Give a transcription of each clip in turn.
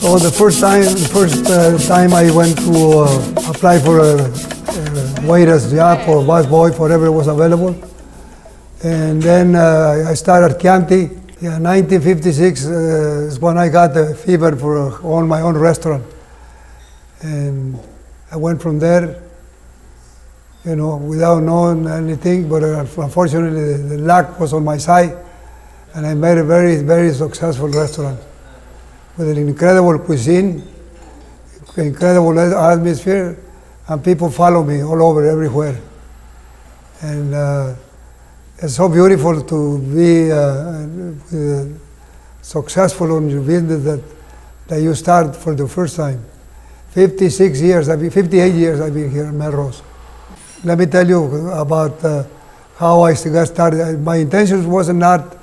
So the first time I went to apply for a waiter's job or busboy, whatever was available. And then I started Chianti. Yeah, 1956 is when I got the fever for own my own restaurant. And I went from there, you know, without knowing anything, but unfortunately the luck was on my side. And I made a very, very successful restaurant with an incredible cuisine, incredible atmosphere, and people follow me all over, everywhere. And it's so beautiful to be successful in your business that you start for the first time. 58 years I've been here in Melrose. Let me tell you about how I got started. My intention was not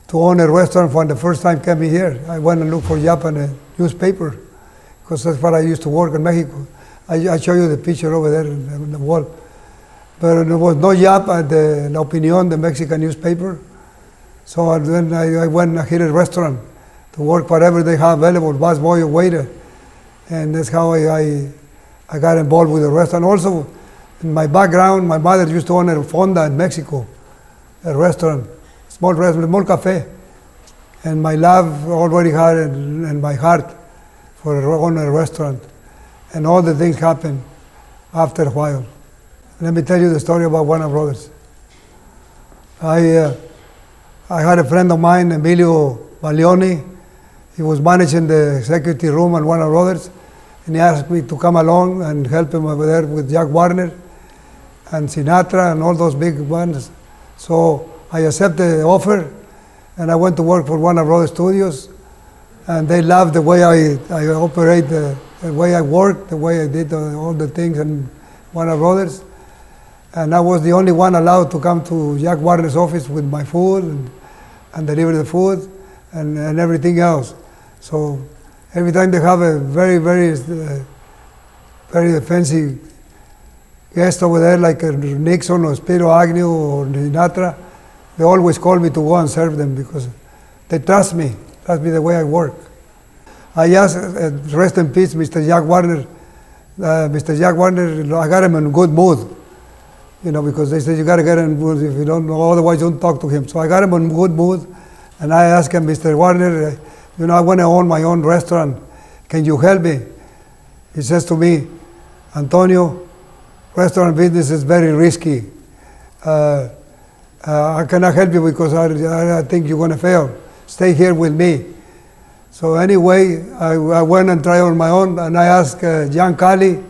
to own a restaurant when the first time came here. I went and looked for job in a newspaper because that's where I used to work in Mexico. I show you the picture over there on the wall. But there was no job at the La Opinión, the Mexican newspaper. So then I went and hit a restaurant to work whatever they have available, busboy or waiter. And that's how I got involved with the restaurant. Also, in my background, my mother used to own a fonda in Mexico, a restaurant, small cafe. And my love already had in my heart for owning a restaurant. And all the things happened after a while. Let me tell you the story about Warner Brothers. I had a friend of mine, Emilio Baglioni. He was managing the executive room at Warner Brothers, and he asked me to come along and help him over there with Jack Warner and Sinatra and all those big ones. So I accepted the offer, and I went to work for Warner Brothers Studios, and they loved the way I operate, the way I work, the way I did all the things in Warner Brothers. And I was the only one allowed to come to Jack Warner's office with my food and deliver the food and everything else. So every time they have a very, very, very fancy guest over there, like Nixon or Spiro Agnew or Sinatra, they always call me to go and serve them because they trust me the way I work. I asked, rest in peace, Mr. Jack Warner. Mr. Jack Warner, I got him in good mood. You know, because they said you got to get in mood if you don't know, otherwise don't talk to him. So I got him in good mood, and I asked him, Mr. Warner, you know, I want to own my own restaurant. Can you help me? He says to me, Antonio, restaurant business is very risky. I cannot help you because I think you're going to fail. Stay here with me. So anyway, I went and tried on my own, and I asked John Cali,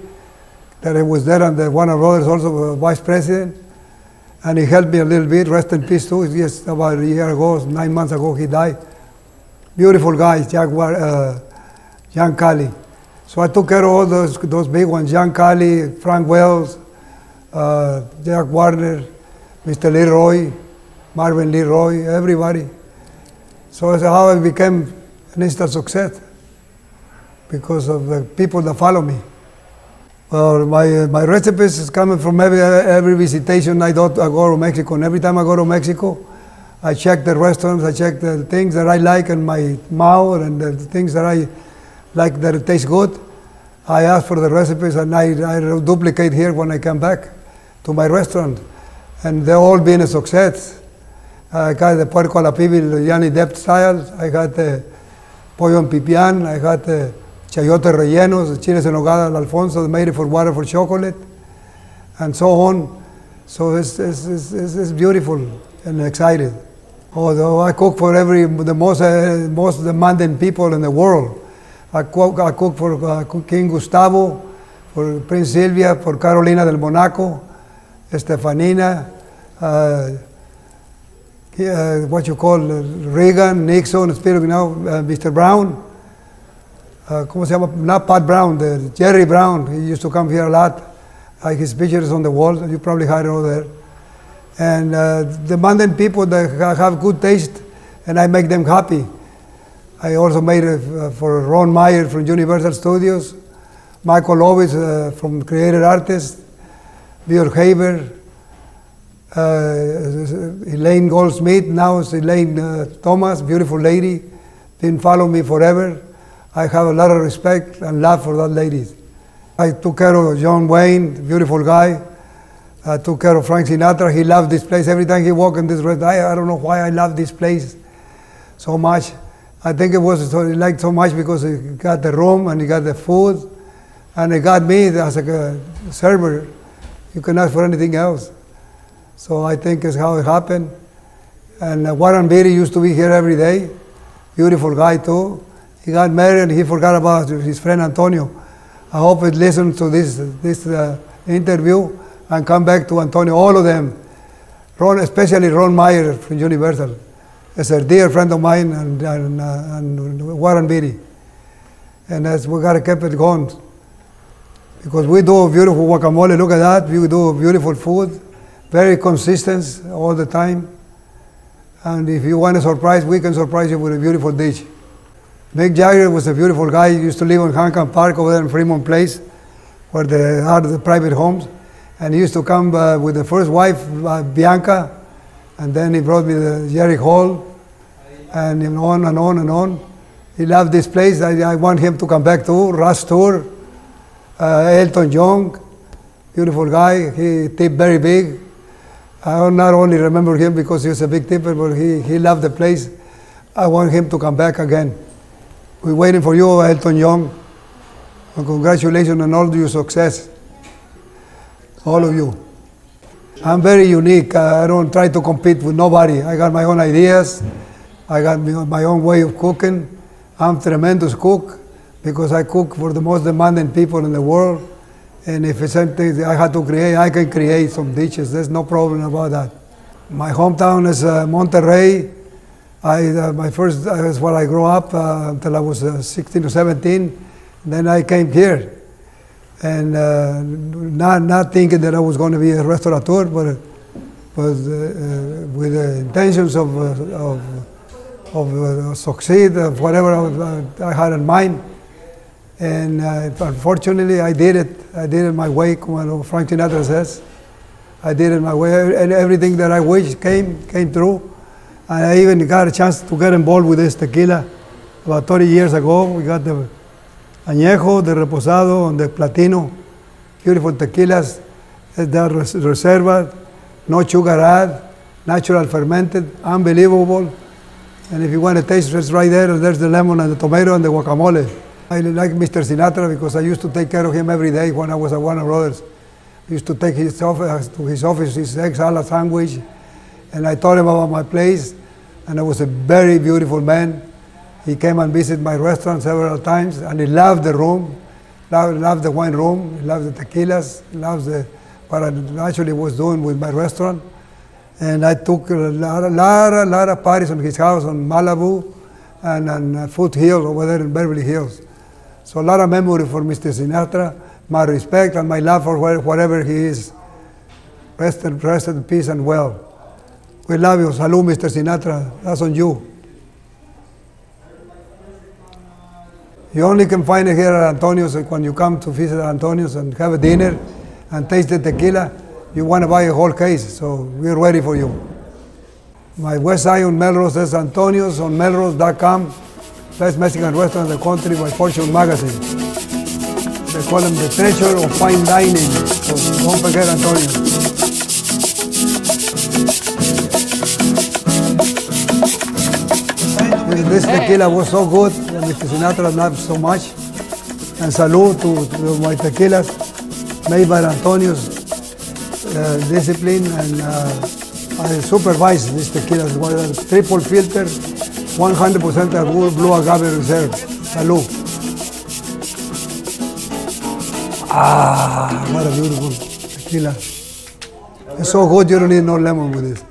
that I was there, and Warner Brothers also vice president, and he helped me a little bit, rest in peace too. Yes, about a year ago, 9 months ago, he died. Beautiful guy, John Cali. So I took care of all those big ones, John Cali, Frank Wells, Jack Warner, Mr. Leroy, Marvin Leroy, everybody. So that's how I became an instant success, because of the people that follow me. Well, my recipes is coming from every visitation I go to Mexico. And every time I go to Mexico, I check the restaurants, I check the things that I like in my mouth and the things that I like that it tastes good. I ask for the recipes, and I duplicate here when I come back to my restaurant. And they're all been a success. I got the puerco a la pibil, Johnny Depp style. I got the pollo en pipián. I got the chayote rellenos, chiles en nogada al Alfonso, made it for water for chocolate, and so on. So it's beautiful and excited. Although I cook for the most demanding people in the world. I cook for King Gustavo, for Prince Silvia, for Carolina del Monaco, Estefanina, what you call Reagan, Nixon, Mr. Brown. ¿Cómo se llama? Not Pat Brown, Jerry Brown. He used to come here a lot. His picture is on the wall. You probably had it over there. And demanding people that have good taste, and I make them happy. I also made it for Ron Meyer from Universal Studios, Michael Lovis from Created Artists, Björk Haber, Elaine Goldsmith, now it's Elaine Thomas, beautiful lady, been following me forever. I have a lot of respect and love for that lady. I took care of John Wayne, beautiful guy. I took care of Frank Sinatra. He loved this place. Every time he walked in this restaurant, I don't know why I love this place so much. I think it was so, he liked so much because he got the room and he got the food and he got me as a server. You can ask for anything else. So I think it's how it happened. And Warren Beatty used to be here every day. Beautiful guy too. He got married and he forgot about his friend Antonio. I hope he listens to this interview and come back to Antonio, all of them. Ron, especially Ron Meyer from Universal. Is a dear friend of mine and Warren Beatty. And we got to keep it going. Because we do beautiful guacamole, look at that. We do beautiful food, very consistent all the time. And if you want a surprise, we can surprise you with a beautiful dish. Mick Jagger was a beautiful guy. He used to live in Hancock Park over there in Fremont Place, where they are the private homes. And he used to come with the first wife, Bianca, and then he brought me the Jerry Hall, and on and on and on. He loved this place. I want him to come back too. Russ Tour, Elton John, beautiful guy. He tipped very big. I not only remember him because he was a big tipper, but he loved the place. I want him to come back again. We're waiting for you, Elton John. And congratulations on all your success. All of you. I'm very unique. I don't try to compete with nobody. I got my own ideas. I got my own way of cooking. I'm a tremendous cook because I cook for the most demanding people in the world. And if it's something I had to create, I can create some dishes. There's no problem about that. My hometown is Monterrey. That's where I grew up until I was 16 or 17. Then I came here. And not thinking that I was going to be a restaurateur, but with the intentions of succeed, of whatever I had in mind. And unfortunately, I did it. I did it my way, como Frank Sinatra says. I did it my way, and everything that I wished came through. And I even got a chance to get involved with this tequila about 30 years ago. We got the Añejo, the Reposado, and the Platino, beautiful tequilas, the Reserva, no sugar add, natural fermented, unbelievable. And if you want to taste, it's right there, there's the lemon and the tomato and the guacamole. I like Mr. Sinatra because I used to take care of him every day when I was at Warner Brothers. I used to take his office, his egg salad sandwich, and I told him about my place, and I was a very beautiful man. He came and visited my restaurant several times, and he loved the room, loved the wine room, he loved the tequilas, he loves what I actually was doing with my restaurant. And I took a lot of parties on his house on Malibu and on Foothills over there in Beverly Hills. So a lot of memory for Mr. Sinatra, my respect and my love for wherever he is. Rest in peace and well. We love you. Salud, Mr. Sinatra. That's on you. You only can find it here at Antonio's. When you come to visit Antonio's and have a dinner and taste the tequila, you want to buy a whole case, so we're ready for you. My website on Melrose is Antonio's on melrose.com. Best Mexican restaurant in the country by Fortune magazine. They call them the treasure of fine dining, so don't forget Antonio's. This tequila was so good, Mr. Sinatra loved so much. And salud to my tequilas made by Antonio's discipline, and I supervise this tequila. Triple filter, 100% blue agave reserve. Salud. Ah, what a beautiful tequila. It's so good you don't need no lemon with this.